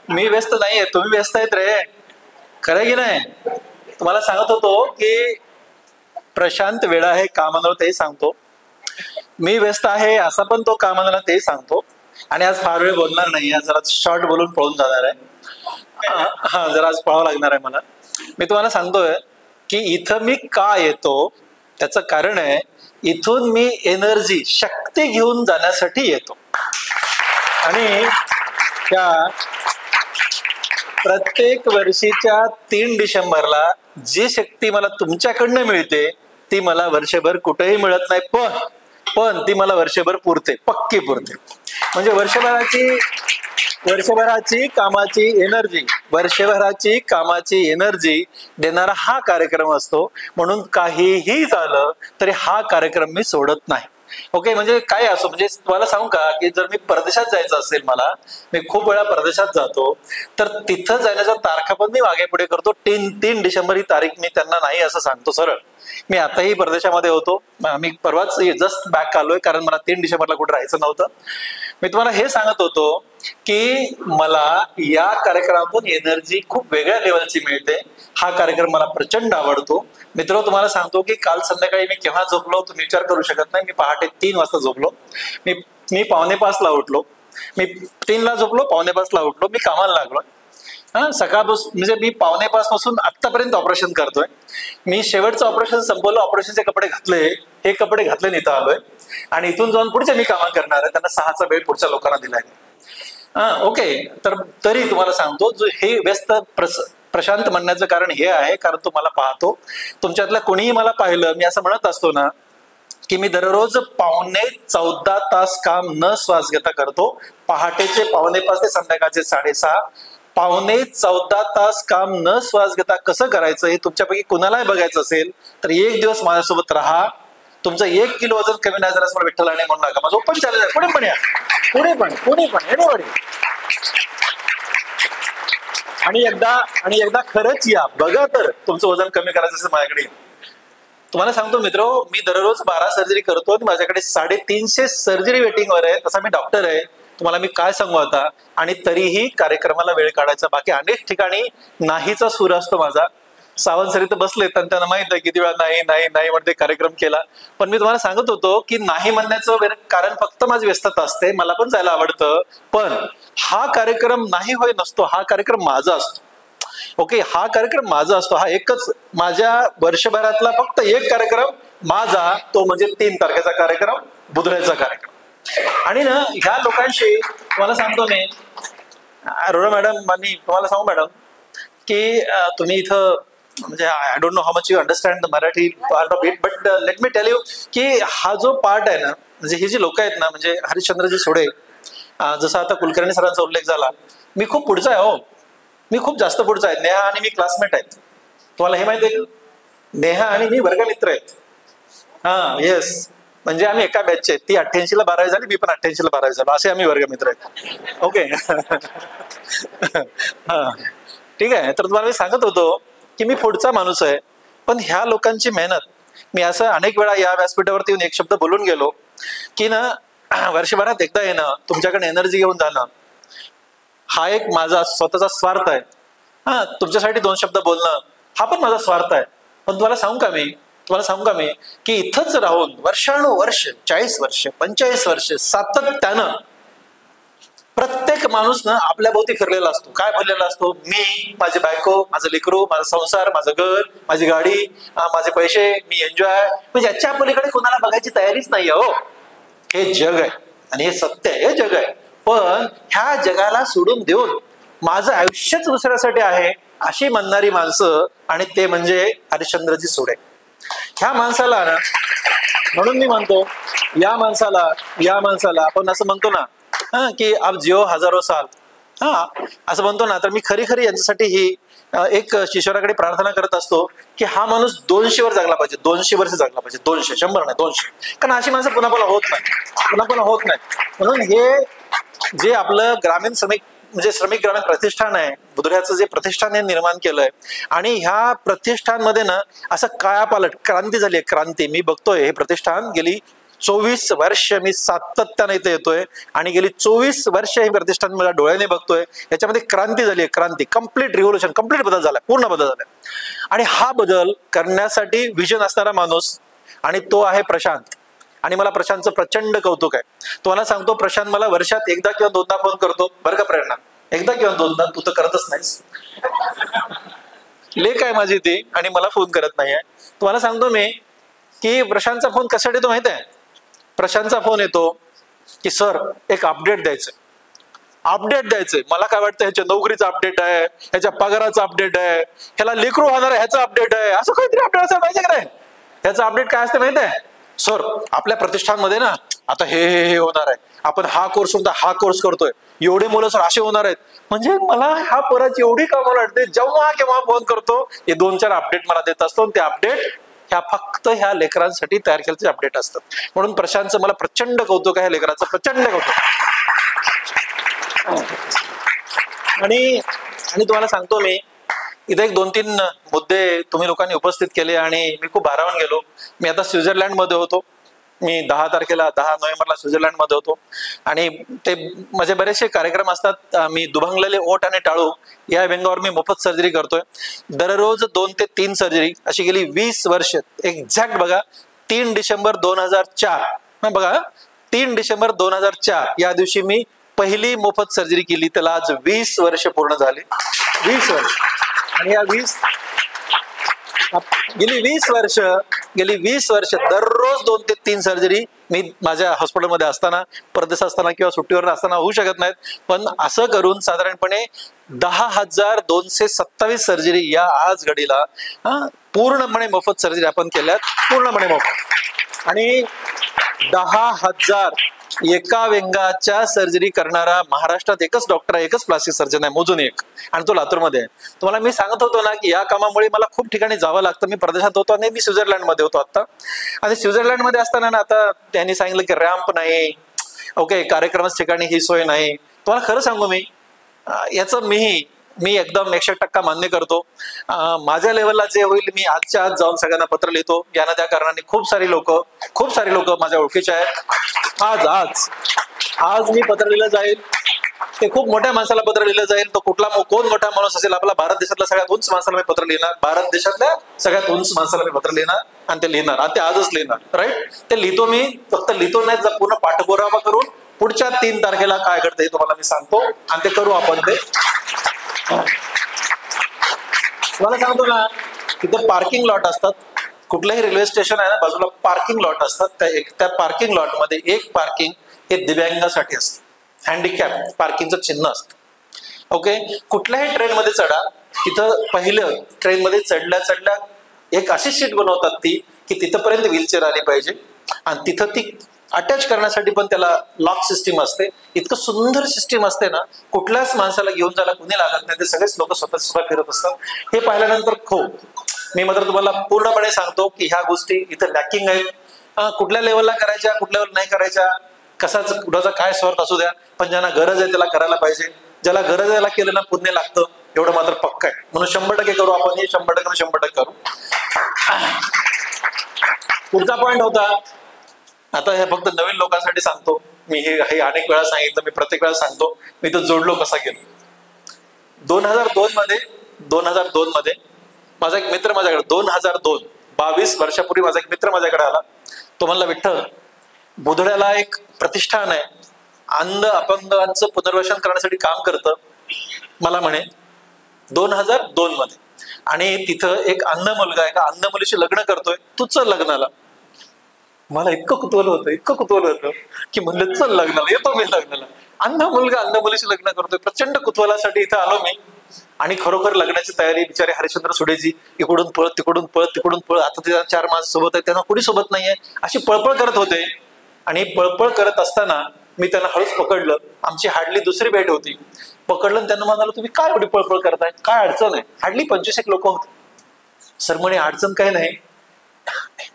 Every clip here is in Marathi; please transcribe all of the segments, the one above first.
मी व्यस्त नाहीये, तुम्ही व्यस्त आहेत रे. खरं की नाही? तुम्हाला सांगत होतो की प्रशांत वेडा आहे कामाला, तेही सांगतो. मी व्यस्त आहे असा पण तो कामाला, तेही सांगतो. आणि आज फार वेळ बोलणार नाही, आज जरा शॉर्ट बोलून पळून जाणार आहे. हा, जरा आज पळावं लागणार आहे मला. मी तुम्हाला सांगतोय की इथं मी का येतो त्याचं कारण आहे, इथून मी एनर्जी, शक्ती घेऊन जाण्यासाठी येतो. आणि त्या प्रत्येक वर्षीच्या 3 डिसेंबरला जी शक्ती मला तुमच्याकडनं मिळते ती मला वर्षभर कुठेही मिळत नाही, पण ती मला वर्षभर पुरते, पक्की पुरते. म्हणजे वर्षभराची कामाची एनर्जी देणारा हा कार्यक्रम असतो. म्हणून काहीही झालं तरी हा कार्यक्रम मी सोडत नाही. ओके, म्हणजे काय असो, म्हणजे तुम्हाला सांगू का की जर मी परदेशात जायचं असेल, मी खूप वेळा परदेशात जातो, तर तिथं जाण्याच्या तारखा पण मी मागे पुढे करतो. 3 डिसेंबर ही तारीख मी त्यांना नाही असं सांगतो सरळ. मी आताही परदेशामध्ये होतो, मी परवाच जस्ट बॅक आलोय, कारण मला 3 डिसेंबरला कुठे राहायचं नव्हतं. मी तुम्हाला हे सांगत होतो की मला या कार्यक्रमातून एनर्जी खूप वेगळ्या लेवलची मिळते. हा कार्यक्रम मला प्रचंड आवडतो. मित्र, तुम्हाला सांगतो की काल संध्याकाळी मी केव्हा झोपलो तुम्ही विचार करू शकत नाही. मी पहाटे 3 वाजता झोपलो. मी 4:45ला उठलो. मी 3ला झोपलो, 4:45ला उठलो. मी कामाला लागलो. सकाळपासून म्हणजे मी 4:45 पासून आतापर्यंत ऑपरेशन करतोय. मी शेवटचं ऑपरेशन संपवलं, ऑपरेशनचे कपडे घातले, हे कपडे घातले, इथं आलोय. आणि इथून जाऊन पुढचे मी कामं करणार आहे. त्यांना 6चा वेळ पुढच्या लोकांना दिलाय. ओके, तर तरी तुम्हाला सांगतो, जो हे व्यस्त प्रशांत म्हणण्याचं कारण हे आहे, कारण तो मला पाहतो. तुमच्यातल्या कोणीही मला पाहिलं, मी असं म्हणत असतो ना की मी दररोज 14.25 तास काम न श्वास घेता करतो. पहाटेचे 5:45 ते संध्याकाळचे 6:30, 14.25 तास काम न श्वास घेता कसं करायचं हे तुमच्यापैकी कुणालाही बघायचं असेल तर एक दिवस माझ्यासोबत राहा. तुमचं 1 किलो वजन कमी नाही झालं मला विठ्ठल आणि म्हणू नका. माझं ओपन चॅलेंज आहे, पुढे पण या, पुढे पण एनीबडी. आणि एकदा खरंच या, बघा तर तुमचं वजन कमी करायचं असेल माझ्याकडे. तुम्हाला सांगतो मित्र, मी दररोज 12 सर्जरी करतो. माझ्याकडे 350 सर्जरी वेटिंगवर आहे. तसा मी डॉक्टर आहे, तुम्हाला मी काय सांगू आता. आणि तरीही कार्यक्रमाला वेळ काढायचा. बाकी अनेक ठिकाणी नाहीचा सूर असतो माझा. सावंत सर इथं बसले, त्यांना माहित आहे किती वेळा नाही नाही नाही म्हणते कार्यक्रम केला. पण मी तुम्हाला सांगत होतो की नाही म्हणण्याचं कारण फक्त माझी व्यस्तता असते. मला पण जायला आवडतं, पण हा कार्यक्रम नाही होय नसतो. हा कार्यक्रम माझा असतो. ओके, हा कार्यक्रम माझा असतो. हा एकच माझ्या वर्षभरातला फक्त एक कार्यक्रम माझा, तो म्हणजे 3 तारखेचा कार्यक्रम, बुधवारचा कार्यक्रम. आणि ना ह्या लोकांशी तुम्हाला सांगतो मी, अरोरा मॅडम, आणि तुम्हाला सांगू मॅडम की तुम्ही इथं म्हणजे I don't know how much you understand the Marathi part of it, but let me tell you की हा जो पार्ट आहे ना, म्हणजे ही जी लोक आहेत ना, म्हणजे हरिश्चंद्रजी सोडे, जसं आता कुलकर्णी सरांचा उल्लेख झाला, मी खूप पुढचा आहे. मी खूप जास्त पुढचा आहे. नेहा आणि मी क्लासमेट आहेत. तुम्हाला हे माहिती आहे का? नेहा आणि मी वर्गमित्र आहेत. येस, म्हणजे आम्ही एका बॅचचे. ती 88ला 12वी झाली, मी पण 88ला 12वी झालो, असे आम्ही वर्गमित्र आहेत. ओके. ठीक आहे. तर तुम्हाला मी सांगत होतो की मी पुढचा माणूस आहे, पण ह्या लोकांची मेहनत, मी असं अनेक वेळा या व्यासपीठावरती येऊन एक शब्द बोलून गेलो की ना, वर्षभरात एकदा येणं, तुमच्याकडे एनर्जी घेऊन जाणं, हा एक माझा स्वतःचा स्वार्थ आहे. तुमच्यासाठी 2 शब्द बोलणं, हा पण माझा स्वार्थ आहे. पण तुम्हाला सांगू का मी की इथंच राहून वर्षानुवर्ष, 40 वर्ष, 45 वर्ष सातत्यानं प्रत्येक माणूस ना आपल्या भोवती फिरलेला असतो. काय भरलेला असतो? मी, माझी बायको, माझं लेकरू, माझा संसार, माझं घर, माझी गाडी, माझे पैसे, मी एन्जॉय, म्हणजे याच्या पलीकडे कोणाला बघायची तयारीच नाहीये. हो, हे जग आहे आणि हे सत्य आहे, हे जग आहे. पण ह्या जगाला सोडून देऊन माझं आयुष्यच दुसऱ्यासाठी आहे अशी म्हणणारी माणसं, आणि ते म्हणजे हरिश्चंद्रजी सोडे. ह्या माणसाला ना, म्हणून मी म्हणतो, या माणसाला आपण असं म्हणतो ना की आप जिओ हजारो साल, असं म्हणतो ना, तर मी खरी यांच्यासाठी ही एक ईश्वराकडे प्रार्थना करत असतो की हा माणूस 200 वर जगला पाहिजे, 200 वर्ष जगला पाहिजे. 200, 100 नाही, 200. कारण अशी माणसं पुन्हा होत नाही. म्हणून हे जे आपलं ग्रामीण श्रमिक ग्रामीण प्रतिष्ठान आहे, बुधऱ्याचं जे प्रतिष्ठान हे निर्माण केलंय, आणि ह्या प्रतिष्ठानमध्ये ना असं कायापालट क्रांती झाली आहे. क्रांती मी बघतोय. हे प्रतिष्ठान गेली 24 वर्ष मी सातत्याने इथे येतोय आणि गेली 24 वर्ष हे प्रतिष्ठान मला डोळ्याने बघतोय. याच्यामध्ये क्रांती झाली आहे, क्रांती, कम्प्लीट रिव्होल्युशन, कम्प्लीट बदल झालाय, पूर्ण बदल झालाय. आणि हा बदल करण्यासाठी विजन असणारा माणूस, आणि तो आहे प्रशांत. आणि मला प्रशांतचं प्रचंड कौतुक आहे. तुम्हाला सांगतो, प्रशांत मला वर्षात एकदा किंवा दोनदा फोन करतो बरं का प्रेरणा, एकदा किंवा दोनदा, तू तर करतच नाहीस. लेख आहे माझी ती, आणि मला फोन करत नाहीये. तुम्हाला सांगतो मी की प्रशांतचा फोन कशासाठी येतो माहित आहे? प्रशांतचा फोन येतो की सर एक अपडेट द्यायचंय, अपडेट द्यायचंय. मला काय वाटतं, ह्याच्या नोकरीचा अपडेट आहे, ह्याच्या पगाराचा अपडेट आहे, ह्याला लेकरू होणार आहे ह्याचा अपडेट आहे, असं काहीतरी अपडेट असायला पाहिजे का नाही? ह्याचा अपडेट काय असते माहित आहे? सर आपल्या प्रतिष्ठानमध्ये ना आता हे होणार आहे, आपण हा कोर्स होता, हा कोर्स करतोय, एवढे मुलं सर असे होणार आहेत. म्हणजे मला ह्या पोराची एवढी कामं वाटते, जेव्हा केव्हा फोन करतो हे 2-4 अपडेट मला देत असतो. ते अपडेट ह्या फक्त ह्या लेकरांसाठी तयार केलेले अपडेट असतात. म्हणून प्रशांतचं मला प्रचंड कौतुक आहे, लेकरांचं प्रचंड कौतुक. आणि तुम्हाला सांगतो मी, इथे एक 2-3 मुद्दे तुम्ही लोकांनी उपस्थित केले आणि मी खूप भारावून गेलो. मी आता स्वित्झर्लंड मध्ये होतो, मी 10 नोव्हेंबरला स्वित्झर्लंड मध्ये होतो, आणि ते माझे बरेचसे कार्यक्रम असतात. मी दुभंगलेले ओठ आणि टाळू या व्यंगावर मी मोफत सर्जरी करतोय. दररोज 2 ते 3 सर्जरी, अशी गेली 20 वर्ष. एक्झॅक्ट बघा, 3 डिसेंबर 2004, बघा 3 डिसेंबर 2004 या दिवशी मी पहिली मोफत सर्जरी केली. त्याला आज 20 वर्ष पूर्ण झाले, 20 वर्ष. आणि या गेली 20 वर्ष दररोज 2 ते 3 सर्जरी मी माझ्या हॉस्पिटलमध्ये असताना, परदेश असताना किंवा सुट्टीवर असताना होऊ शकत नाहीत, पण असं करून साधारणपणे 10,227 सर्जरी या आज घडीला पूर्णपणे मोफत सर्जरी आपण केल्यात, पूर्णपणे मोफत. आणि 10,000 एका व्यंगाच्या सर्जरी करणारा महाराष्ट्रात एकच डॉक्टर आहे, एकच प्लास्टिक सर्जन आहे, मोजून एक, आणि तो लातूरमध्ये आहे. तुम्हाला मी सांगत होतो ना की या कामामुळे मला खूप ठिकाणी जावं लागतं. मी परदेशात होतो आणि मी स्वित्झर्लंड मध्ये होतो आता. आणि स्वित्झर्लंड मध्ये असताना ना, आता त्यांनी सांगितलं की रॅम्प नाही, ओके, कार्यक्रमाच्या ठिकाणी ही सोय नाही. तुम्हाला खरं सांगू मी, याचं मी एकदम 100% मान्य करतो. माझ्या लेवलला जे होईल मी आजच्या आज जाऊन सगळ्यांना पत्र लिहितो. यानं त्या कारणाने खूप सारी लोक माझ्या ओळखीचे आहेत. आज मी पत्र लिहिलं जाईल, ते खूप मोठ्या माणसाला पत्र लिहिलं जाईल. तो कोण मोठा माणूस असेल, आपला भारत देशातल्या सगळ्यात उंच माणसाला मी पत्र लिहिणार, भारत देशातल्या सगळ्यात उंच माणसाला मी पत्र लिहिणार, आणि ते लिहिणार, आणि ते आजच लिहिणार. राईट, ते लिहितो मी, फक्त लिहितो नाही, पूर्ण पाठपुरावा करून पुढच्या 3 तारखेला काय घडतं हे तुम्हाला मी सांगतो, आणि ते करू आपण. ते तुम्हाला सांगतो ना, तिथे पार्किंग लॉट असतात. कुठलंही रेल्वे स्टेशन आहे ना, बाजूला पार्किंग लॉट असतात. त्या पार्किंग लॉट मध्ये एक पार्किंग हे दिव्यांगासाठी असतं, हँडिकॅप पार्किंगचं चिन्ह असतं. ओके, कुठल्याही ट्रेन मध्ये चढा, तिथं पहिलं ट्रेन मध्ये चढल्या एक अशी सीट बनवतात ती की तिथपर्यंत व्हीलचेअर आली पाहिजे, आणि तिथं ती अटॅच करण्यासाठी पण त्याला लॉक सिस्टीम असते. इतकं सुंदर सिस्टीम असते ना, कुठल्याच माणसाला घेऊन जायला कुणी लागत नाही, ते सगळेच लोक स्वतः फिरत असतात. हे पाहिल्यानंतर मी मात्र तुम्हाला पूर्णपणे सांगतो की ह्या गोष्टी इथं लॅकिंग आहेत. कुठल्या लेवलला करायच्या, कुठल्या लेवल नाही करायच्या, कुणाचा काय स्वार्थ असू द्या, पण ज्यांना गरज आहे त्याला करायला पाहिजे. ज्याला गरज आहे त्याला केलं ना पुण्य लागतं, एवढं मात्र पक्क आहे. म्हणून 100% करू आपण, हे 100% करू. पुढचा पॉईंट होता, आता हे फक्त नवीन लोकांसाठी सांगतो मी, हे अनेक वेळा सांगितलं, मी प्रत्येक वेळा सांगतो, मी तो जोडलो कसा गेलो. 2002 मध्ये माझा एक मित्र माझ्याकडे, 22 वर्षापूर्वी माझा एक मित्र माझ्याकडे आला. तो म्हणला, विठ्ठल, बुधड्याला एक प्रतिष्ठान आहे, अंध अपंगांचं पुनर्वसन करण्यासाठी काम करतं, मला म्हणे 2002 मध्ये, आणि तिथं एक अंध मुलगा आहे, का अंध मुलीशी लग्न करतोय, तू चल लग्नाला. मला इतकं कुतूहल होतं की म्हणलं चल लग्नाला, येतो मी लग्नाला. अंध मुलगा अंध मुलीशी लग्न करतोय, प्रचंड कुतूहलासाठी इथं आलो मी. आणि खरोखर लग्नाची तयारी, बिचारे हरिश्चंद्र सुडेजी इकडून पळ तिकडून पळ, आता ते 4 माणसं सोबत आहेत, त्यांना कुणी सोबत नाहीये, अशी पळपळ करत होते. आणि पळपळ करत असताना मी त्यांना हळूच पकडलं. आमची हार्डली दुसरी भेट होती. पकडलं, त्यांना म्हणालो, तुम्ही काय एवढी पळपळ करताय, काय अडचण आहे? हार्डली 25 लोक होते. सर म्हणे, अडचण काही नाही,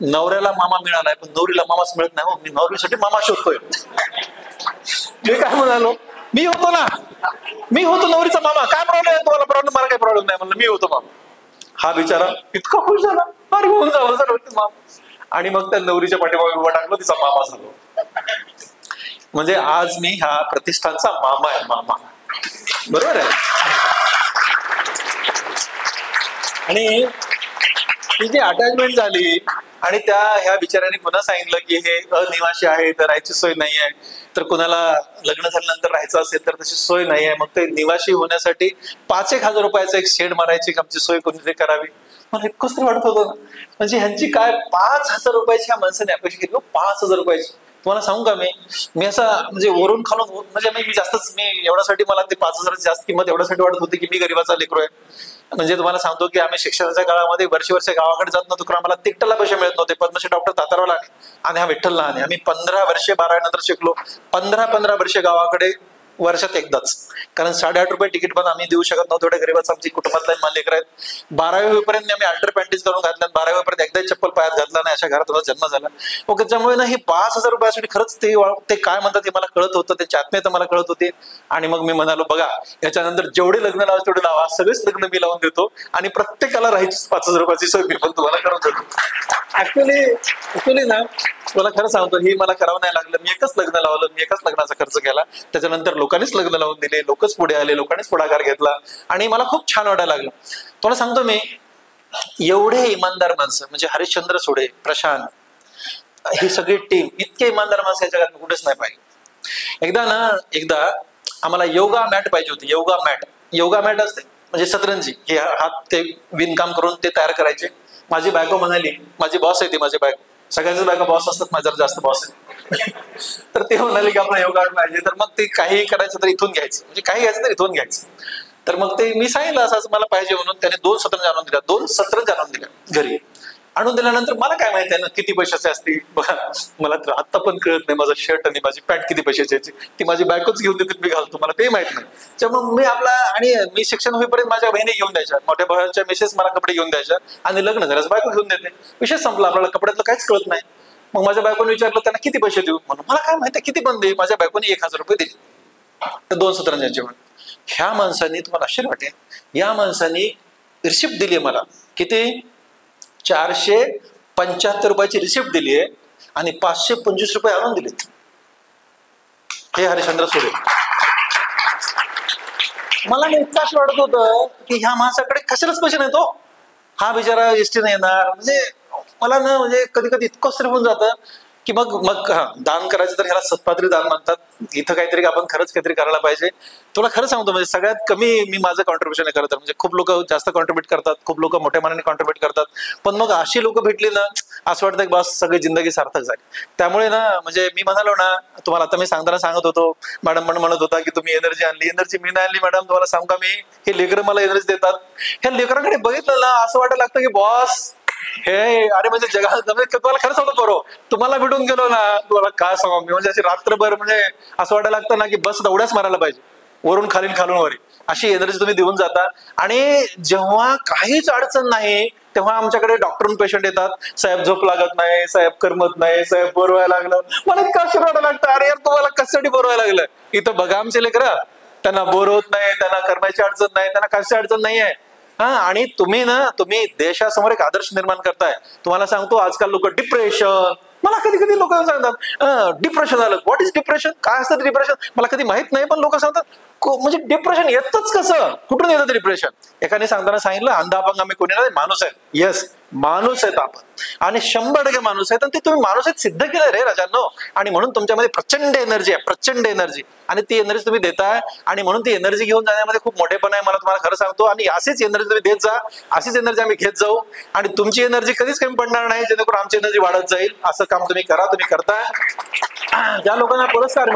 नवऱ्याला मामा मिळालाय पण नवरीला मामाच मिळत नाही, मी नवरीसाठी मामा शोधतोय. मी काय म्हणालो, मी होतो नवरीचा मामा, काय प्रॉब्लेम आहे तुम्हाला? प्रॉब्लेम, मला काही प्रॉब्लेम नाही म्हणलं, मी होतो मामा. हा बिचारा इतका खुश झाला, अरे होऊन जावं सर मामा. आणि मग त्या नवरीच्या पाठीमागे उभा टाकलो, तिचा मामा झालो. म्हणजे आज मी ह्या प्रतिष्ठानचा मामा आहे, मामा. बरोबर आहे. आणि ती जी अटॅचमेंट झाली आणि ह्या बिचाऱ्याने पुन्हा सांगितलं की हे अनिवासी आहे, तर राहायची सोय नाही आहे, तर कोणाला लग्न झाल्यानंतर राहायचं असेल तर तशी सोय नाही आहे. मग ते निवासी होण्यासाठी 5,000 रुपयाचा एक शेड मारायची आमची सोय कोणीतरी करावी. मला इतकंच तरी वाटत होतं ना. म्हणजे ह्यांची काय 5,000 रुपयाची ह्या माणसाने अपेक्षा केली. 5,000 रुपयाची. तुम्हाला सांगू का, मी असा म्हणजे वरून खालून म्हणजे मी जास्तच, मी एवढ्यासाठी मला ते 5,000 जास्त किंमत एवढ्यासाठी वाटत होती की मी गरीबाचा लेकरू आहे. म्हणजे तुम्हाला सांगतो की आम्ही शिक्षणाच्या काळामध्ये वर्ष गावाकडे जात नव्हतो, कारण आम्हाला तिकटाला पैसे मिळत नव्हते. पद्मश्री डॉक्टर तातारावला आणि हा विठ्ठल लहाने आम्ही 15 वर्षे 12 नंतर शिकलो. 15 वर्षे गावाकडे वर्षात एकदाच, कारण 8.5 रुपये तिकीट पण आम्ही देऊ शकत नव्हतो. एवढ्या गरीबाचं आमची कुटुंबातला मला लेकर आहेत. 12वी पर्यंत आम्ही अल्टर पॅन्टीज करून घातल्या, 12वी पर्यंत एकदाही चप्पल पायात घातला नाही, अशा घरात माझा जन्म झाला. ओके, त्यामुळे ना हे 5,000 रुपयासाठी खरंच ते काय म्हणतात हे मला कळत होतं, त्याची आत्मीयता मला कळत होती. आणि मग मी म्हणालो, बघा याच्यानंतर जेवढे लग्न लावा तेवढे लावा, सगळेच लग्न मी लावून देतो आणि प्रत्येकाला राहायची 5,000 रुपयाची सोय मी पण तुम्हाला करून देतो. ऍक्च्युली ना, मला खरं सांगतो, हे मला करावं नाही लागलं. मी एकच लग्न लावलं, मी एकच लग्नाचा खर्च केला. त्याच्यानंतर लोकांनीच लग्न लावून दिले, लोकच पुढे आले, लोकांनीच पुढाकार घेतला आणि मला खूप छान वाटायला लागलं. तुला सांगतो मी, एवढे इमानदार माणसं म्हणजे हरिश्चंद्र सोडे, प्रशांत, ही सगळी टीम, इतके इमानदार माणसं या जगात कुठेच नाही पाहिजे. एकदा आम्हाला योगा मॅट पाहिजे होती. योगा मॅट असते म्हणजे सतरंजी, हे हात ते विणकाम करून ते तयार करायचे. माझी बायको म्हणाली, माझी बॉस आहे ती, माझी बायको, सगळ्यांच्या बायका बॉस असतात, माझ्या जास्त बॉस आहे. तर ते म्हणाले की आपला योगा पाहिजे, तर मग ते काही करायचं तर इथून घ्यायचं, म्हणजे काही घ्यायचं तर इथून घ्यायचं. तर मग ते मी सांगितलं असं मला पाहिजे म्हणून. त्याने 2 सतरंज आणून दिल्या, 2 सतरंज आणून दिल्या घरी. आणून दिल्यानंतर मला काय माहिती आहे ना किती पैशाचे असतील. बघा, मला तर आता पण कळत नाही माझं शर्ट आणि माझी पॅन्ट किती पैशाची यायची. ती माझी बायकोच घेऊन देते, मी घालतो, मला ते माहित नाही. त्यामुळे मी आणि मी शिक्षण होईपर्यंत माझ्या बहिणी घेऊन द्यायच्या, मोठ्या भावाच्या मिसेस मला कपडे घेऊन द्यायच्या, आणि लग्न झाल्यास बायको घेऊन देते. विषय संपला. आपल्याला कपड्यातलं काहीच कळत नाही. मग माझ्या बायकोने विचारलं त्यांना किती पैसे देऊ म्हणून. मला काय माहिती किती पण दे. माझ्या बायकोने 1,000 रुपये दिले तर 2 सतरंजांचे म्हणून. ह्या माणसांनी, तुम्हाला आश्चर्य वाटेल, या माणसांनी रिसिप्ट दिली मला किती, 475 रुपयाची रिसिप्ट दिली आहे आणि 525 रुपये आणून दिलेत. हे हरिश्चंद्र सोडे. मला इतकाच वाटत होतं की ह्या माणसाकडे कशालाच पैसे नाही, तो हा बिचारा एसटी नाही येणार. म्हणजे मला ना, म्हणजे कधी कधी इतकं होऊन जातं की मग दान करायचं तर ह्याला सत्पात्री दान म्हणतात. इथं काहीतरी आपण खरंच काहीतरी करायला पाहिजे. तुला खरं सांगतो, म्हणजे सगळ्यात कमी मी माझं कॉन्ट्रीब्युशन करतात. म्हणजे खूप लोक जास्त कॉन्ट्रीब्युट करतात, खूप लोक मोठ्या मनाने कॉन्ट्रीब्युट करतात, पण मग अशी लोक भेटली ना, असं वाटतं की बस सगळी जिंदगी सार्थक झाली. त्यामुळे ना, म्हणजे मी म्हणालो ना तुम्हाला, आता मी सांगताना सांगत होतो, मॅडम पण म्हणत होता की तुम्ही एनर्जी आणली. एनर्जी मी नाही आणली मॅडम, तुम्हाला सांगू का, मी हे लेकरं मला एनर्जी देतात. ह्या लेकरांकडे बघितलं ना असं वाटायला लागतं की बॉस हे, अरे म्हणजे जगात तुम्हाला खरं सांगतो करो, तुम्हाला भेटून गेलो ना, तुम्हाला काय सांगू मी, म्हणजे अशी रात्रभर म्हणजे असं वाटायला लागतं ना की बस उड्याच मारायला पाहिजे, वरून खालून वरी, अशी एनर्जी तुम्ही देऊन जाता. आणि जेव्हा काहीच अडचण नाही तेव्हा आमच्याकडे डॉक्टरून पेशंट येतात, साहेब झोप लागत नाही, साहेब करमत नाही, साहेब बोर व्हायला लागलं. मला इतकं आश्चर्य वाटायला लागतं, अरे यार तुम्हाला कशासाठी बोर व्हायला लागलं. इथं बघा आमचे लेकरं, त्यांना बोर होत नाही, त्यांना करमायची अडचण नाही, त्यांना कशाची अडचण नाही आहे. आणि तुम्ही देशासमोर एक आदर्श निर्माण करताय. तुम्हाला सांगतो, आजकाल लोक डिप्रेशन, मला कधी कधी लोक सांगतात डिप्रेशन आलं. व्हॉट इज डिप्रेशन, काय असतं डिप्रेशन, मला कधी माहित नाही, पण लोक सांगतात म्हणजे डिप्रेशन येतच कसं, कुठून येतं डिप्रेशन. एकाने सांगताना सांगितलं, अंधा अपंग आम्ही कोणी नाही, माणूस आहे. येस, माणूस आहेत आपण, आणि 100% माणूस आहेत, आणि ते तुम्ही माणूस आहेत सिद्ध केलं रे राजांनो. आणि म्हणून तुमच्यामध्ये प्रचंड एनर्जी आहे, प्रचंड एनर्जी, आणि ती एनर्जी तुम्ही देताय. आणि म्हणून ती एनर्जी घेऊन जाण्यामध्ये खूप मोठेपण आहे, मला तुम्हाला खरं सांगतो. आणि अशीच एनर्जी तुम्ही देत जा, अशीच एनर्जी आम्ही घेत जाऊ, आणि तुमची एनर्जी कधीच कमी पडणार नाही, जेणेकरून आमची एनर्जी वाढत जाईल. असं काम तुम्ही करा, तुम्ही करताय. ज्या लोकांना पुरस्कार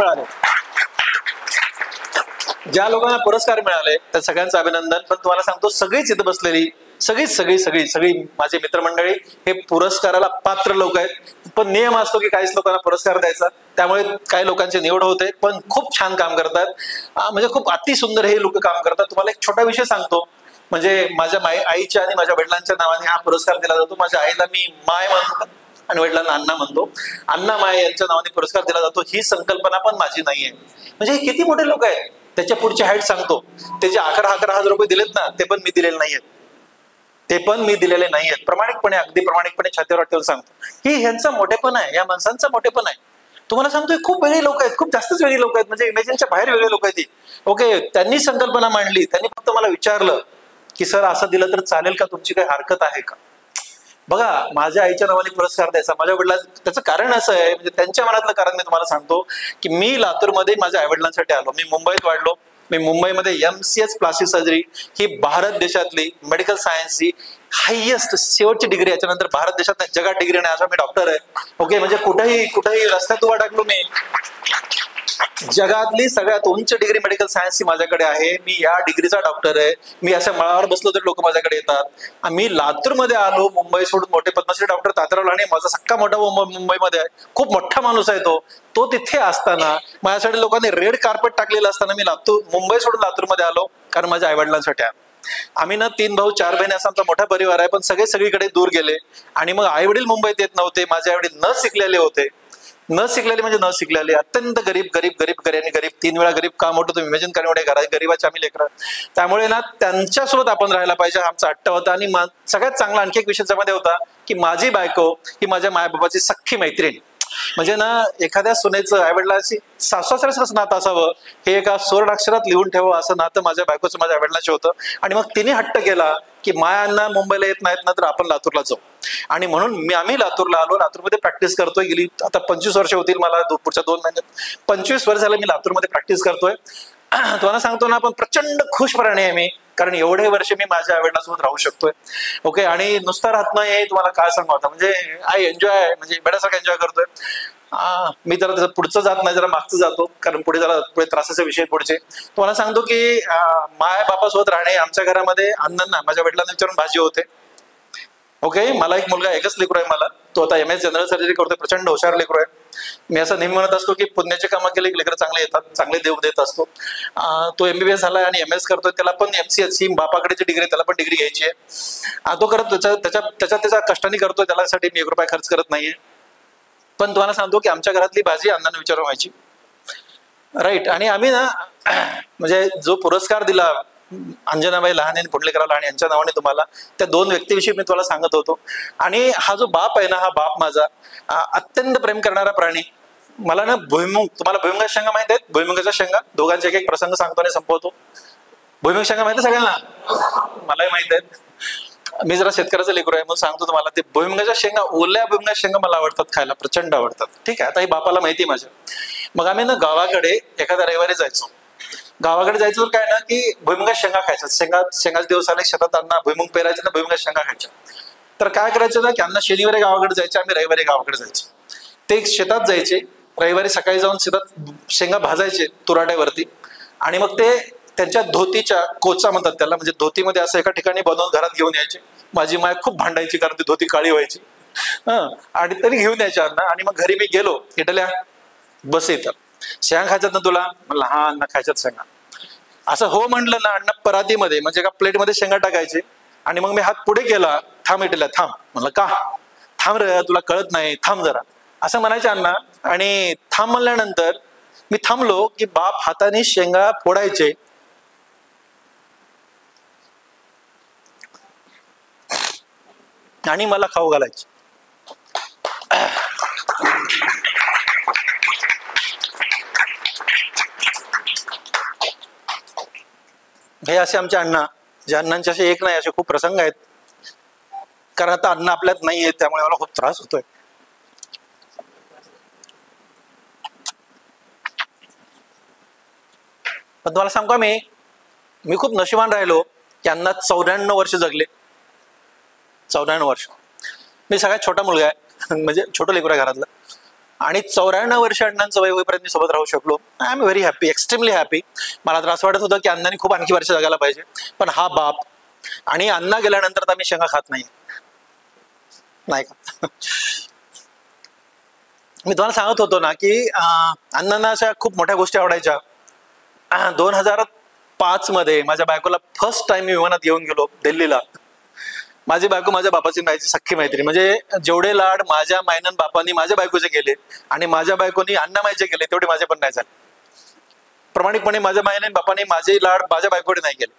मिळाले त्या सगळ्यांचं अभिनंदन. पण तुम्हाला सांगतो, सगळीच इथं बसलेली सगळी माझे मित्रमंडळी हे पुरस्काराला पात्र लोक आहेत. पण नियम असतो की काहीच लोकांना पुरस्कार द्यायचा, त्यामुळे काही लोकांची निवड होते. पण खूप छान काम करतात, म्हणजे खूप अतिसुंदर हे लोक काम करतात. तुम्हाला एक छोटा विषय सांगतो, म्हणजे माझ्या आईच्या आणि माझ्या वडिलांच्या नावाने हा पुरस्कार दिला जातो. माझ्या आईला मी माय म्हणतो आणि वडिलांना अण्णा म्हणतो. अण्णा माय यांच्या नावाने पुरस्कार दिला जातो. ही संकल्पना पण माझी नाहीये. म्हणजे हे किती मोठे लोक आहेत. त्याच्या पुढची हाईट सांगतो, ते जे 11,000 रुपये दिलेत ना, ते पण मी दिलेले नाहीयेत. ते पण मी दिलेले नाही आहेत. प्रामाणिकपणे, अगदी प्रामाणिकपणे छातीवर ठेवून सांगतो, ही ह्यांचा मोठेपण आहे, या माणसांचा मोठेपण आहे. तुम्हाला सांगतोय खूप वेगळी लोक आहेत, खूप जास्तच वेगळी लोक आहेत, म्हणजे इमेजिनच्या बाहेर वेगळे लोक आहेत. ओके, त्यांनी संकल्पना मांडली, त्यांनी फक्त मला विचारलं की सर असं दिलं तर चालेल का, तुमची काही हरकत आहे का. बघा, माझ्या आईच्या नावाने पुरस्कार द्यायचा, माझ्या वडिला, त्याचं कारण असं आहे, म्हणजे त्यांच्या मनातलं कारण मी तुम्हाला सांगतो की मी लातूरमध्ये माझ्या आईवडिलांसाठी आलो, मी मुंबईत वाढलो, मी मुंबईमध्ये MCS प्लास्टिक सर्जरी ही भारत देशातली मेडिकल सायन्सची हायएस्ट शेवटची डिग्री, याच्यानंतर भारत देशात जगात डिग्री नाही असा मी डॉक्टर आहे. ओके, म्हणजे कुठेही रस्त्यात उभा टाकलो मी, जगातली सगळ्यात उंच डिग्री मेडिकल सायन्सची माझ्याकडे आहे, मी या डिग्रीचा डॉक्टर आहे. मी अशा मळावर बसलो तरी लोक माझ्याकडे येतात. मी लातूरमध्ये आलो, मुंबई सोडून, मोठे पद्मश्री डॉक्टर तात्याराव लांडे माझा सक्का मोठा मुंबईमध्ये आहे, खूप मोठा माणूस आहे तो तिथे असताना, माझ्यासाठी लोकांनी रेड कार्पेट टाकलेलं असताना मी मुंबई सोडून लातूरमध्ये आलो, कारण माझ्या आईवडिलांसाठी आलो. आम्ही ना 3 भाऊ 4 बहिणी असा आमचा मोठा परिवार आहे, पण सगळीकडे दूर गेले. आणि मग आई वडील मुंबईत येत नव्हते, माझे आई वडील न शिकलेले होते, न शिकलेले, अत्यंत गरीब, 3 वेळा गरीब का मोठं तुम्ही इमॅजिन करा, एवढे गरीबाचे आम्ही लेकरं. त्यामुळे ना त्यांच्यासोबत आपण राहायला पाहिजे, आमचा हट्ट होता. आणि सगळ्यात चांगला आणखी एक विषय त्यामध्ये होता की माझी बायको ही माझ्या मायबाबाची सख्खी मैत्रीण. म्हणजे ना, एखाद्या सुनेचं आईवडिलांशी सासू-सासऱ्याचं नातं असावं, हे एका सुवर्णाक्षरात लिहून ठेवावं, असं नातं माझ्या बायकोचं माझ्या आईवडिलांशी होतं. आणि मग तिने हट्ट केला की मायांना मुंबईला येत नाहीत ना, तर आपण लातूरला जाऊ. आणि म्हणून आम्ही लातूरला आलो, लातूरमध्ये प्रॅक्टिस करतोय. गेली आता 25 वर्ष होतील मला, पुढच्या 2 महिन्यात 25 वर्ष झालं मी लातूरमध्ये प्रॅक्टिस करतोय. तुम्हाला सांगतो ना, आपण प्रचंड खुश प्राणी आहे मी, कारण एवढे वर्ष मी माझ्या आईवडिलांसोबत राहू शकतोय. ओके, आणि नुसता राहत नाही, तुम्हाला काय सांगू आता, म्हणजे आय एन्जॉय, म्हणजे बेड्यासारखं एन्जॉय करतोय. मी जरा त्याचं पुढचं जात नाही, जरा मागचं जातो, कारण पुढे त्रासाचे विषय पुढचे. तुम्हाला सांगतो की माय बापासोबत राहणे, आमच्या घरामध्ये अण्णांना, माझ्या वडिलांना विचारून भाजी होते. ओके, मला एक मुलगा, एकच लेकरू आहे मला, तो आता MS जनरल सर्जरी करतोय, प्रचंड हुशार लेकरू आहे. मी असं नेहमी म्हणत असतो की पुण्याचे कामं केले लेकरं चांगले येतात, चांगले देव देत असतो. तो MBBS झालाय आणि MS करतोय, त्याला पण MCS ही बापाकडेची डिग्री, त्याला पण डिग्री घ्यायची आहे. तो करत त्याच्या कष्टाने करतोय, त्याच्यासाठी मी 1 रुपया खर्च करत नाहीये. पण तुम्हाला सांगतो की आमच्या घरातली भाजी अण्णांना विचारून व्हायची, राईट. आणि आम्ही ना, म्हणजे जो पुरस्कार दिला अंजनाबाई लहाने आणि पुंडलिकराव लहाने यांच्या नावाने तुम्हाला, त्या 2 व्यक्तीविषयी मी तुम्हाला सांगत होतो. आणि हा जो बाप आहे ना, हा बाप माझा अत्यंत प्रेम करणारा प्राणी. मला ना भुईमुग, तुम्हाला भुईमुगाच्या शेंगा माहित आहेत, भुईमुगाच्या शेंगा, दोघांचे एक प्रसंग सांगतो आणि संपवतो. भुईमुग शेंगा माहिती आहे सगळ्यांना, मलाही माहित आहेत, मी जरा शेतकऱ्याचं लेकरू आहे म्हणून सांगतो तुम्हाला. ते भुईमुगाच्या शेंगा, ओल्या भुईमुगाच्या शेंगा मला आवडतात खायला, प्रचंड आवडतात. ठीक आहे, आता ही बापाला माहिती आहे माझ्या. मग आम्ही ना गावाकडे एखाद्या रविवारी जायचो. गावाकडे जायचं तर काय ना, की भुईमुगाच्या शेंगा खायच्या, शेंगाचे दिवस आले, शेतात अण्णा भुईमुग पेरायचे ना, भुईमुगाच्या शेंगा खायच्या. तर काय करायचं ना, की अण्णा शनिवारी गावाकडे जायचे, आम्ही रविवारी गावाकडे जायचो. ते शेतात जायचे, रविवारी सकाळी जाऊन शेतात शेंगा भाजायचे तुराट्यावरती. आणि मग ते त्यांच्या धोतीच्या कोचा म्हणतात त्याला, म्हणजे धोतीमध्ये असं एका ठिकाणी बनवून घरात घेऊन यायचे. माझी माय खूप भांडायची, कारण ती धोती काळी व्हायची. आणि तरी घेऊन यायच्या अण्णा. आणि मग घरी मी गेलो, इटल्या बस येतात, शेंगा खायच्यात ना तुला, म्हणलं हा अण्णा खायच्यात शेंगा. असं हो म्हटलं ना, अण्णा परातीमध्ये म्हणजे एका प्लेटमध्ये शेंगा टाकायचे. आणि मग मी हात पुढे केला, थांब इटल्या थांब, म्हणलं का, थांब रे, तुला कळत नाही, थांब जरा, असं म्हणायचे अण्णा. आणि थांब म्हणल्यानंतर मी थांबलो की बाप हाताने शेंगा फोडायचे. आणि मला खाऊ घालायचे. हे असे आमचे अण्णा, जे अण्णांचे असे एक नाही, असे खूप प्रसंग आहेत. कारण आता अण्णा आपल्यात नाही आहेत, त्यामुळे मला खूप त्रास होतोय. पण तुम्हाला सांगू का, मी खूप नशिबान राहिलो की अण्णा 94 वर्ष जगले. 94 वर्ष. मी सगळ्यात छोटा मुलगा आहे, म्हणजे छोटं लेकरू आहे घरातलं. आणि 94 वर्ष अण्णांचं वय होईपर्यंत मी सोबत राहू शकलो. I am very happy, extremely happy. मला तर असं वाटत होतं की अण्णांनी खूप आणखी वर्ष जगायला पाहिजे, पण हा बाप. आणि अण्णा गेल्यानंतर तर मी शेंगा खात नाही का. मी तुम्हाला सांगत होतो ना की अण्णांना अशा खूप मोठ्या गोष्टी आवडायच्या. 2005 मध्ये माझ्या बायकोला फर्स्ट टाइम मी विमानात घेऊन गेलो दिल्लीला. माझी बायको माझ्या बापाची माहिती सख्खी मैत्री, म्हणजे जेवढे लाड माझ्या मायनन बापांनी माझ्या बायकोचे केले आणि माझ्या बायकोनी अण्णा मायचे केले, तेवढे माझे पण नाही झाले. प्रामाणिकपणे माझ्या मायनन बापाने माझे लाड माझ्या बायकोने नाही केले.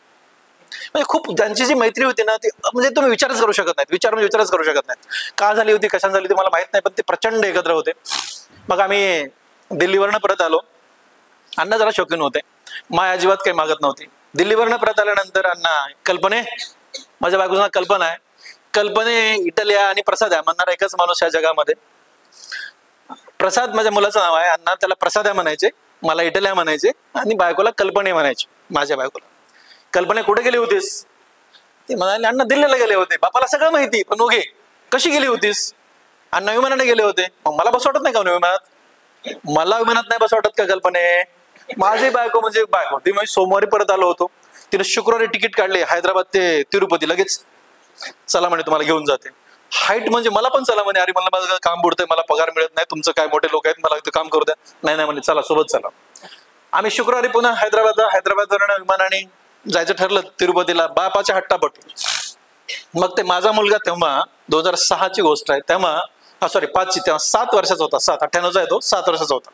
म्हणजे खूप त्यांची जी मैत्री होती ना ती म्हणजे तुम्ही विचारच करू शकत नाहीत, विचारच करू शकत नाहीत. का झाली होती, कशाने झाली होती मला माहित नाही, पण ते प्रचंड एकत्र होते. मग आम्ही दिल्लीवरनं परत आलो. अण्णा जरा शौकीन होते, माय अजिबात काही मागत नव्हती. दिल्लीवरनं परत आल्यानंतर अण्णा, कल्पने, माझ्या बायकोचं नाव कल्पना आहे, कल्पने इटल्या आणि प्रसाद आहे म्हणणारा एकच माणूस या जगामध्ये. प्रसाद माझ्या मुलाचं नाव आहे. अण्णा त्याला प्रसाद्या म्हणायचे, मला इटल्या म्हणायचे आणि बायकोला कल्पने म्हणायचे. माझ्या बायकोला, कल्पने कुठे गेली होतीस? ते म्हणाले अण्णा दिल्लीला गेले होते. बापाला सगळं माहिती, पण ओके कशी गेली होतीस? अण्णा विमानाने गेले होते. मग मला बस वाटत नाही का विमानात? मला विमानात नाही बस वाटत का कल्पने? माझी बायको म्हणजे बायको ती म्हणजे सोमवारी परत आलो होतो, तिने शुक्रवारी तिकीट काढले हैदराबाद ते तिरुपती, लगेच चला म्हणे तुम्हाला घेऊन जाते. हाईट म्हणजे मला पण चला म्हणे, अरे मला माझं काम बुडतंय, मला पगार मिळत नाही, तुमचं काय मोठे लोक आहेत, मला इथं काम करू द्या. नाही म्हणे चला सोबत चला. आम्ही शुक्रवारी पुन्हा हैदराबादवरून विमानाने जायचं ठरलं तिरुपतीला, बापाच्या हट्टापट. मग ते माझा मुलगा तेव्हा 2006ची गोष्ट आहे, तेव्हा सॉरी 5ची, तेव्हा 7 वर्षाचा होता, 98चा आहे तो, 7 वर्षाचा होता.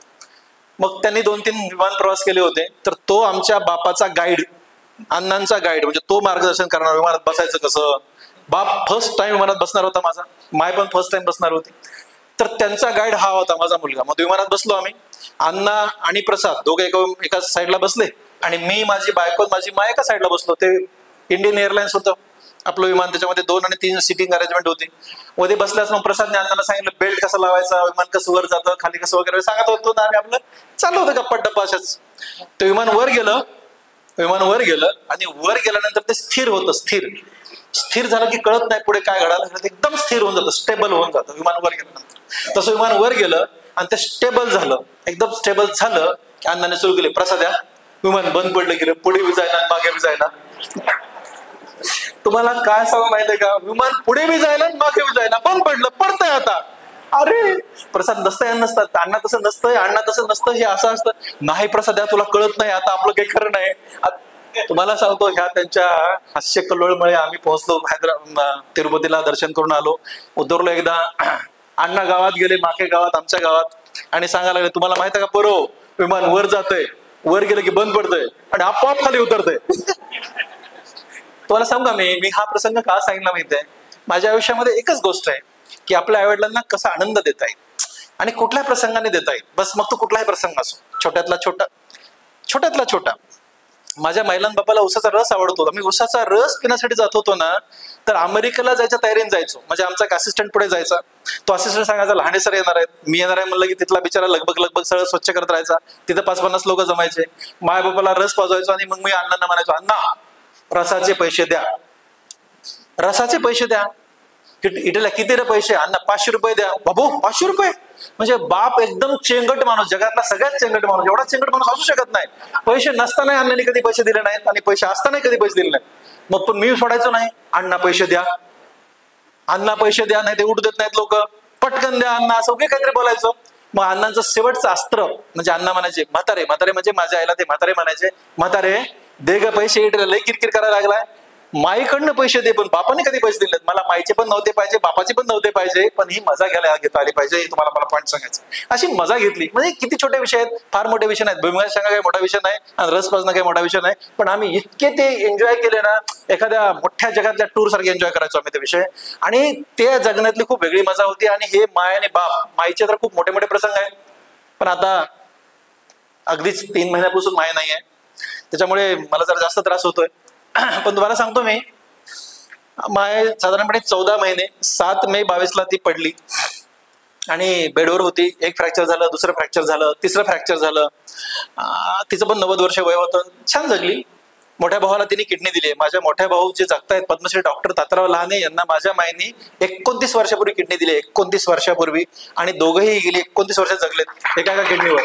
मग त्यांनी 2-3 विमान प्रवास केले होते, तर तो आमच्या बापाचा गाईड, अण्णांचा गाईड, म्हणजे तो मार्गदर्शन करणार विमानात बसायचं कसं. बाप फर्स्ट टाइम विमानात बसणार होता माझा, माय पण फर्स्ट टाइम बसणार होती, तर त्यांचा गाईड हा होता माझा मुलगा. मग विमानात बसलो आम्ही, अण्णा आणि प्रसाद दोघे एका साईडला बसले आणि मी, माझी बायको, माझी माय एका साईडला बसलो. ते इंडियन एअरलाइन्स होतं आपलं विमान, त्याच्यामध्ये 2 आणि 3 सीटिंग अरेंजमेंट होती. मध्ये बसल्यास मग प्रसादने अण्णाला सांगितलं बेल्ट कसा लावायचा, विमान कसं वर जातं खाली कसं वगैरे सांगत होतो ना आम्ही, आपलं चालू होतं गप्पा डप्पा अशाच. ते विमान वर गेलं आणि वर गेल्यानंतर ते स्थिर होतं. स्थिर झालं की कळत नाही पुढे काय घडायला, एकदम स्थिर होऊन जातं, स्टेबल होऊन जातं विमान वर गेल्यानंतर. तसं विमान वर गेलं आणि ते स्टेबल झालं, एकदम स्टेबल झालं की अण्णाने सुरू केले, प्रसाद्या विमान बंद पडलं की पुढे बी जायला मागे बी जायला. तुम्हाला काय सांगू माहितीये का, विमान पुढे बी जायला मागे बी जायला, बंद पडलं, पडतंय आता. अरे प्रसाद नसतंय नसतात, अण्णा तसं नसतंय, अण्णा तसं नसतं, हे असं असतं. नाही प्रसाद्या तुला कळत नाही, आता आपलं काही खरं नाही. तुम्हाला सांगतो, ह्या त्यांच्या हास्य कल्लोळमुळे आम्ही पोहोचलो तिरुपतीला, दर्शन करून आलो, उतरलो एकदा. अण्णा गावात गेले, माके गावात, आमच्या गावात, आणि सांगायला लागले तुम्हाला माहिती आहे का पोरो, विमान वर जातंय, वर गेलं की बंद पडतंय आणि आपोआप खाली उतरतंय. तुम्हाला सांगू का, मी हा प्रसंग का सांगितला माहिती आहे, माझ्या आयुष्यामध्ये एकच गोष्ट आहे की आपल्या आईवडिलांना कसा आनंद देता येईल आणि कुठल्याही प्रसंगाने देता येईल. बस मग तो कुठलाही प्रसंग असो, छोट्यातला छोटा. माझ्या महिलां बापाला उसाचा रस आवडत होता. मी उसाचा रस पिण्यासाठी जात होतो ना, तर अमेरिकेला जायच्या तयारीने जायचो. म्हणजे आमचा एक असिस्टंट पुढे जायचा, तो असिस्टंट सांगायचा लहाने सर येणार आहेत, मी येणार आहे म्हणलं की तिथला बिचारा लगभग सगळं स्वच्छ करत राहायचा. तिथं 5-50 लोक जमायचे. माय बापाला रस पाजवायचो आणि मग मी अण्णांना म्हणायचो, अण्णा रसाचे पैसे द्या, रसाचे पैसे द्या. इटल्या किती रे पैसे? अण्णा 500 रुपये द्या. बाबू 500 रुपये? म्हणजे बाप एकदम चेंगट माणूस, जगातला सगळ्यात चेंगट माणूस, एवढा चेंगट माणूस असू शकत नाही. पैसे नसताना अण्णांनी कधी पैसे दिले नाहीत आणि पैसे असताना कधी पैसे दिले नाहीत. मग पण मी सोडायचो नाही, अण्णा पैसे द्या, अण्णा पैसे द्या, नाही ते उठू देत नाहीत लोक, पटकन द्या अण्णा, असं काही काहीतरी बोलायचं. मग अण्णांचं शेवटचं अस्त्र म्हणजे अण्णा म्हणायचे, म्हातारे म्हणजे माझ्या आईला ते म्हातारे म्हणायचे, म्हातारे दे ग पैसे, लई किरकिर करायला लागलाय, माईकडनं पैसे दे. पण बापाने कधी पैसे दिलेत मला, माईचे पण नव्हते पाहिजे, बापाचे पण नव्हते पाहिजे, पण ही मजा घ्यायला घेता आली पाहिजे, हे तुम्हाला मला पॉईंट सांगायचं. अशी मजा घेतली. म्हणजे किती छोटे विषय आहेत, फार मोठे विषय नाहीत. भुईमुगाच्या शेंगा काही मोठा विषय नाही आणि रस पाजणं काही मोठा विषय नाही, पण आम्ही इतके ते एन्जॉय केले ना, एखाद्या मोठ्या जगातल्या टूर सारखे एन्जॉय करायचो आम्ही ते विषय. आणि ते जगण्यातली खूप वेगळी मजा होती. आणि हे माय आणि बाप, माईचे तर खूप मोठे मोठे प्रसंग आहेत, पण आता अगदीच 3 महिन्यापासून माय नाहीये, त्याच्यामुळे मला जरा जास्त त्रास होतोय. पण तुम्हाला सांगतो, मी माय साधारणपणे 14 महिने, 7 मे 22ला ती पडली आणि बेडवर होती. एक फ्रॅक्चर झालं, दुसरं फ्रॅक्चर झालं, तिसरं फ्रॅक्चर झालं. तिचं पण 90 वर्ष वय होतं. छान जगली. मोठ्या भावाला तिने किडनी दिली. माझ्या मोठ्या भाऊ जे जगतायत, पद्मश्री डॉक्टर तात्याराव लहाने, यांना माझ्या मायनी 29 वर्षापूर्वी किडनी दिली, 29 वर्षापूर्वी, आणि दोघंही गेली 29 वर्ष जगलेत एका किडनीवर.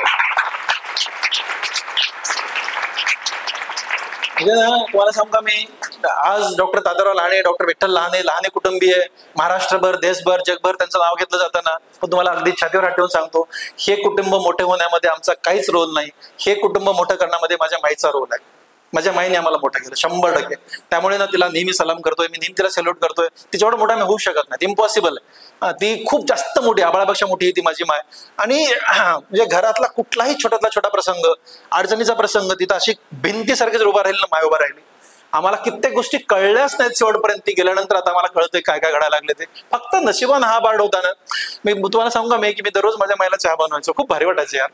म्हणजे ना, तुम्हाला सांगू का, मी आज डॉक्टर तात्याराव लहाने, डॉक्टर विठ्ठल लहाने, लहाने कुटुंबीय महाराष्ट्रभर, देशभर, जगभर त्यांचं नाव घेतलं जातं ना, पण तुम्हाला अगदी छातीवर हात ठेवून सांगतो, हे कुटुंब मोठे होण्यामध्ये आमचा काहीच रोल नाही. हे कुटुंब मोठं करण्यामध्ये माझ्या माईचा रोल आहे. माझ्या माईने आम्हाला मोठं केलं 100%. त्यामुळे ना तिला नेहमी सलाम करतोय मी, नेहमी तिला सॅल्यूट करतोय. तिच्यावर मोठा मी होऊ शकत नाही, इम्पॉसिबल आहे. ती खूप जास्त मोठी, आबाळापेक्षा मोठी आहे ती माझी माय. आणि म्हणजे घरातला कुठलाही छोट्यातला छोटा प्रसंग, अडचणीचा प्रसंग, तिथं अशी भिंतीसारखीच उभा राहिली ना, माय उभा राहिली. आम्हाला कित्येक गोष्टी कळल्याच नाहीत शेवटपर्यंत. ती गेल्यानंतर आता आम्हाला कळतंय काय काय घडायला लागले ते. फक्त नशिबान हा पार्ट होता ना. मी तुम्हाला सांगू का, की मी दररोज माझ्या माईला चहा बनवायचो. खूप भारी वाटायचं यार.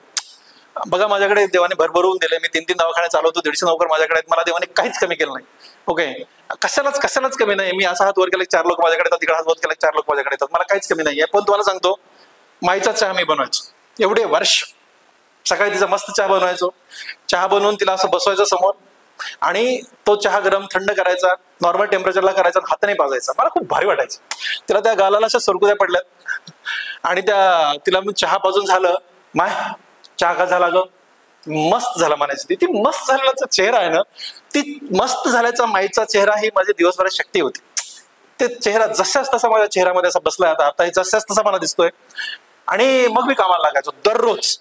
बघा, माझ्याकडे देवाने भरभरून दिले. मी 3 दवाखाने चालवतो, 150 नोकर माझ्याकडे आहेत. मला देवाने काहीच कमी केलं नाही. ओके, कशालाच कमी नाही. मी असा हात वर केला 4 लोक माझ्याकडे येतात, तिकडे हात वर केला 4 लोक माझ्याकडे येतात. मला काहीच कमी नाही. पण तुम्हाला सांगतो, माईचा चहा मी बनवायचो एवढे वर्ष. सकाळी तिचा मस्त चहा बनवायचो. चहा बनवून तिला असं बसवायचं समोर, आणि तो चहा गरम थंड करायचा, नॉर्मल टेम्परेचरला करायचा, हाताने पाजायचा. मला खूप भारी वाटायचं. तिला त्या गालाला अशा सरकुद्या पडल्यात, आणि तिला मी चहा पाजून झालं. माय, चहा का झाला ग? मस्त झाला म्हणायची ती. मस्त झालेला चेहरा आहे ना, ती मस्त झाल्याचा माईचा चेहरा ही माझी दिवसभरात शक्ती होती. ते चेहरा जशाच तसा माझ्या चेहऱ्यामध्ये असा बसलाय आता जशाच तसा मला दिसतोय. आणि मग मी कामाला लागायचो दररोज.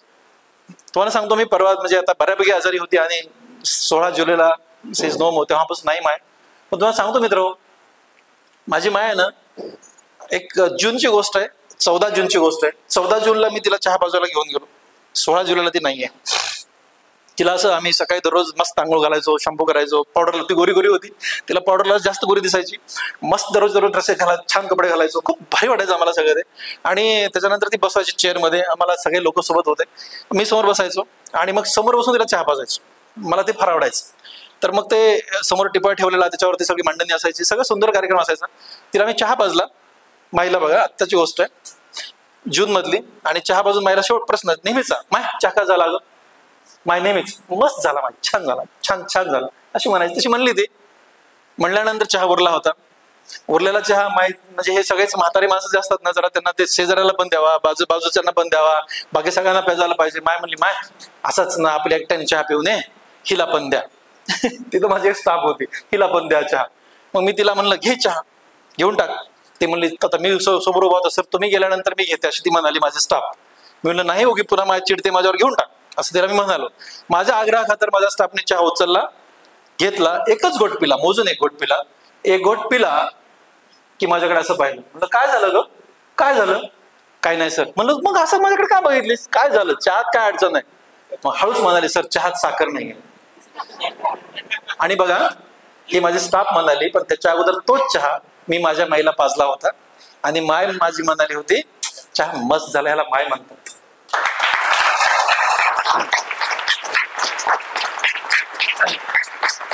तुम्हाला सांगतो, मी परवा म्हणजे आता बऱ्यापैकी आजारी होती, आणि 16 जुलैला सेज नो तेव्हापासून नाही माय. पण तुम्हाला सांगतो मित्र, माझी माय आहे ना, 1 जूनची गोष्ट आहे, 14 जूनची गोष्ट आहे. 14 जूनला मी तिला चहा पाजवायला घेऊन गेलो. 16 जुलैला ती नाहीये. तिला असं आम्ही सकाळी दररोज मस्त आंघोळ घालायचो, शॅम्पू करायचो, पावडर. ती गोरी गोरी होती, तिला पावडरला जास्त गोरी दिसायची. मस्त दररोज ड्रेस घालायचो, छान कपडे घालायचो. खूप भारी वाटायचं आम्हाला सगळं ते. आणि त्याच्यानंतर ती बसवायची चेअरमध्ये, आम्हाला सगळे लोक सोबत होते. मी समोर बसायचो, आणि मग समोर बसून तिला चहा पाजायचो. मला ते फार आवडायचं. तर मग ते समोर टिपा ठेवलेला, त्याच्यावरती सगळी मांडणी असायची, सगळं सुंदर कार्यक्रम असायचा. तिला मी चहा पाजला माईला. बघा, आत्ताची गोष्ट आहे, जून मधली. आणि चहा पाजून माईला शेवट प्रश्न नेहमीचा, माय चहा का झाला ग? माय नेहमीच, मस्त झाला माय, छान झाला, छान छान झाला, अशी म्हणायची. तशी म्हणली ती. म्हणल्यानंतर चहा उरला होता. उरलेला चहा माय म्हणजे हे सगळेच म्हातारे माणसं जे असतात ना, जरा त्यांना ते शेजाऱ्याला पण द्यावा, बाजूच्यांना पण द्यावा, बाकी सगळ्यांना प्याजायला पाहिजे. माय म्हणली, माय असाच ना आपल्या एकट्याने चहा पिऊ नये, हिला पण द्या. तिथं माझी एक स्टाफ होती, हिला पण द्या चहा. मग मी तिला म्हणलं, घे चहा, घेऊन टाक. ती म्हणली, आता मी समोर उभा होतो, सर तुम्ही गेल्यानंतर मी घेते, अशी ती म्हणाली माझी स्टाफ. मी म्हणलं, नाही होगी, पुन्हा माझी चिडते माझ्यावर, घेऊन टाक, असं तिला मी म्हणालो. माझ्या आग्रहाखातर माझ्या स्टाफने चहा उचलला, घेतला, एकच घोट पिला, मोजून 1 घोट पिला. 1 घोट पिला की माझ्याकडे असं पाहिलं. म्हणलं, काय झालं ग? काय झालं? काय नाही सर. म्हणलं, मग असं माझ्याकडे का बघितलीस? काय झालं? चहात काय अडचण आहे? मग हळूच म्हणाली, सर चहात साखर नाही. आणि बघा, ही माझी स्टाफ म्हणाली, पण त्याच्या अगोदर तोच चहा मी माझ्या माईला पाजला होता. आणि माय माझी म्हणाली होती, चहा मस्त झाला, ह्याला माय म्हणतात.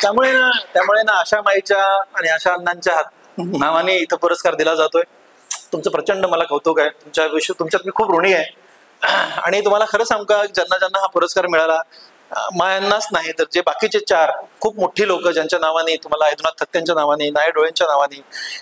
त्यामुळे ना अशा माईच्या आणि अशा अण्णांच्या नावाने इथं पुरस्कार दिला जातोय. तुमचं प्रचंड मला कौतुक आहे. तुमच्यात मी खूप ऋणी आहे. आणि तुम्हाला खरं सांगू का, ज्यांना हा पुरस्कार मिळाला, मायांनाच नाही तर जे बाकीचे 4 खूप मोठी लोक ज्यांच्या नावाने, तुम्हाला ऐदनाथ थत्त्यांच्या नावाने, नाय डोळ्यांच्या नावाने,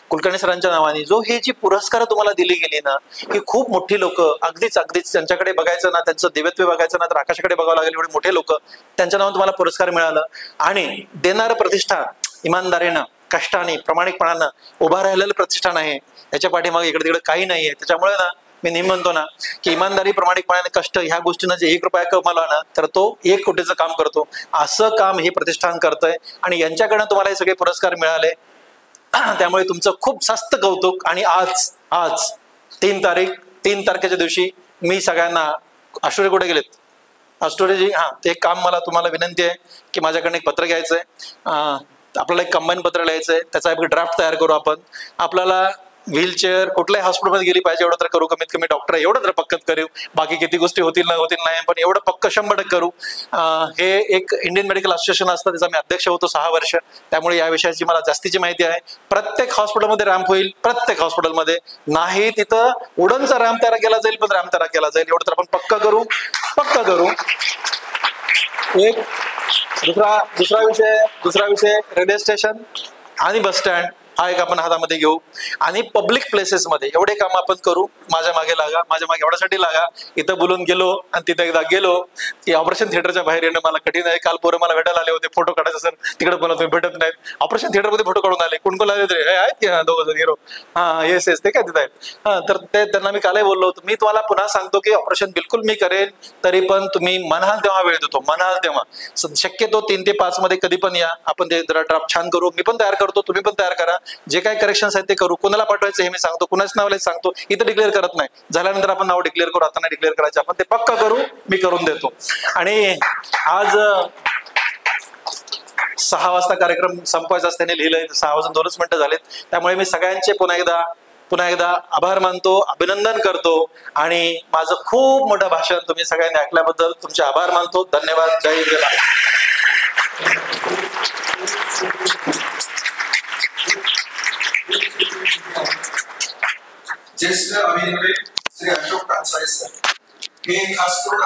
कुलकर्णी सरांच्या नावाने ही जी पुरस्कार तुम्हाला दिली गेली ना, ही खूप मोठी लोक, अगदीच त्यांच्याकडे बघायचं ना, त्यांचं दिव्यत्व बघायचं ना, तर आकाशाकडे बघावं लागेल, एवढे मोठे लोक, त्यांच्या नावाने तुम्हाला पुरस्कार मिळाला. आणि देणारं प्रतिष्ठान इमानदारीनं, कष्टाने, प्रामाणिकपणानं उभा राहिलेलं प्रतिष्ठान आहे. याच्या पाठीमागे इकडे तिकडे काही नाहीये. त्याच्यामुळे ना मी नेहमी म्हणतो ना, की इमानदारी, प्रामाणिकपणाने, कष्ट ह्या गोष्टीनं जे 1 रुपया कमावला ना, तर तो 1 कोटीचं काम करतो. असं काम हे प्रतिष्ठान करतंय, आणि यांच्याकडनं तुम्हाला हे सगळे पुरस्कार मिळाले. त्यामुळे तुमचं खूप जास्त कौतुक. आणि आज 3 तारखेच्या दिवशी मी सगळ्यांना, आष्टोरे कुठे गेलेत? आष्टोरेजी, ते एक काम, मला तुम्हाला विनंती आहे की माझ्याकडनं एक पत्र घ्यायचंय. आपल्याला एक कंबाईन पत्र लिहायचंय, त्याचा एक ड्राफ्ट तयार करू आपण. आपल्याला व्हीलचेअर कुठल्याही हॉस्पिटलमध्ये गेली पाहिजे एवढं तर करू, कमीत कमी डॉक्टर एवढं तर पक्कत करू. बाकी किती गोष्टी होतील नाही, पण एवढं पक्क 100% करू. हे एक इंडियन मेडिकल असोसिएशन असतं, त्याचा मी अध्यक्ष होतो 6 वर्ष. त्यामुळे या विषयाची मला जास्तीची माहिती आहे. प्रत्येक हॉस्पिटलमध्ये रॅम्प होईल, प्रत्येक हॉस्पिटलमध्ये. नाही तिथं वुडनचा रॅम्प तयार केला जाईल, पण रॅम्प तयार केला जाईल, एवढं तर आपण पक्क करू. एक दुसरा विषय रेल्वे स्टेशन आणि बस स्टँड हा एक आपण हातामध्ये घेऊ. आणि पब्लिक प्लेसेसमध्ये एवढे काम आपण करू. माझ्या मागे एवढ्यासाठी लागा. इथं बोलून गेलो आणि तिथं एकदा गेलो की ऑपरेशन थिएटरच्या बाहेर येणं मला कठीण आहे. काल पोरं मला भेटायला आले होते, फोटो काढायचं सर, तिकडे मला तुम्ही भेटत नाहीत. ऑपरेशन थिएटरमध्ये फोटो काढून आले, कोण आले रे? आहेत की 2 जण हिरो? येस ते काय तिथं आहेत. तर ते त्यांना मी कालही बोललो होतो. मी तुम्हाला पुन्हा सांगतो की ऑपरेशन बिलकुल मी करेन, तरी पण तुम्ही म्हणाल तेव्हा वेळ देतो, म्हणाल तेव्हा. शक्यतो 3 ते 5 मध्ये कधी पण या, आपण ते ड्राफ्ट छान करू. मी पण तयार करतो, तुम्ही पण तयार करा. जे काही करेक्शन्स आहेत ते करू. कोणाला पाठवायचं हे मी सांगतो, कुणाच नाव सांगतो. इथं डिक्लेअर करत नाही, झाल्यानंतर आपण नाव डिक्लेअर करू. आता नाही डिक्लेअर करायचं, आपण ते पक्का करू, मी करून देतो. आणि आज 6 वाजता कार्यक्रम संपवायचा असल्याने लिहिलंय, 6 वाजून 2च मिनिटं झालेत. त्यामुळे मी सगळ्यांचे पुन्हा एकदा आभार मानतो, अभिनंदन करतो आणि माझं खूप मोठं भाषण तुम्ही सगळ्यांनी ऐकल्याबद्दल तुमचे आभार मानतो. धन्यवाद. जय हिंद. ज्येष्ठ अभिनेते श्री अशोक कांसाळे सर हे खास करून